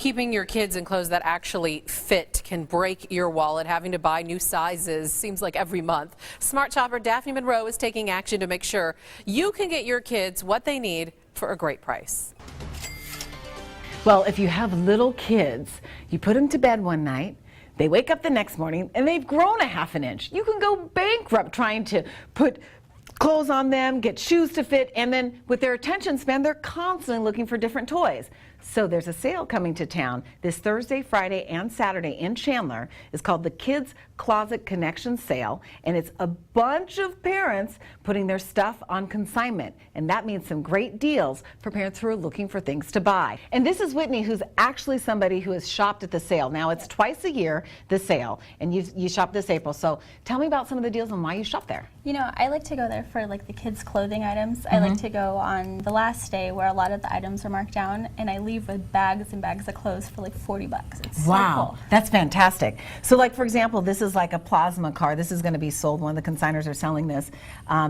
Keeping your kids in clothes that actually fit can break your wallet. Having to buy new sizes seems like every month. Smart shopper Daphne Monroe is taking action to make sure you can get your kids what they need for a great price. Well, if you have little kids, you put them to bed one night, they wake up the next morning and they've grown a half an inch. You can go bankrupt trying to put clothes on them, get shoes to fit, and then with their attention span, they're constantly looking for different toys. So there's a sale coming to town this Thursday, Friday, and Saturday in Chandler. It's called the Kids Closet Connection Sale, and it's a bunch of parents putting their stuff on consignment. And that means some great deals for parents who are looking for things to buy. And this is Whitney, who's actually somebody who has shopped at the sale. Now, it's twice a year, the sale, and you shop this April. So tell me about some of the deals and why you shop there. You know, I like to go there for like the kids' clothing items. I like to go on the last day where a lot of the items are marked down, and I leave with bags and bags of clothes for like $40. It's Wow, so cool. that's fantastic. So like, for example, this is like a plasma car. This is going to be sold. One of the consigners are selling this.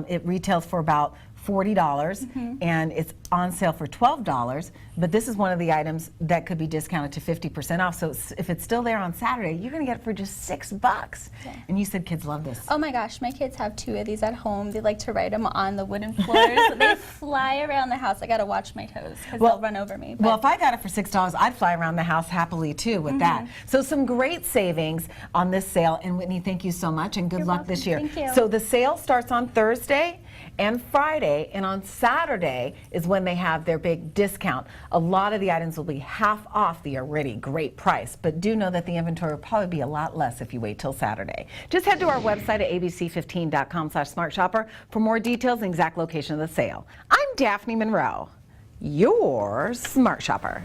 It retails for about $40 and it's on sale for $12, but this is one of the items that could be discounted to 50% off. So if it's still there on Saturday, you're going to get it for just $6. Yeah. And you said kids love this. Oh my gosh, my kids have 2 of these at home. They like to ride them on the wooden floors. They fly around the house. I got to watch my toes because they'll run over me. Well, if I got it for $6, I'd fly around the house happily too with that. So some great savings on this sale. And Whitney, thank you so much and good You're luck this year. welcome. Thank you. So the sale starts on Thursday and Friday, and on Saturday is when they have their big discount. A lot of the items will be half off the already great price, but do know that the inventory will probably be a lot less if you wait till Saturday. Just head to our website at abc15.com/smartshopper for more details and exact location of the sale. I'm Daphne Monroe, your smart shopper.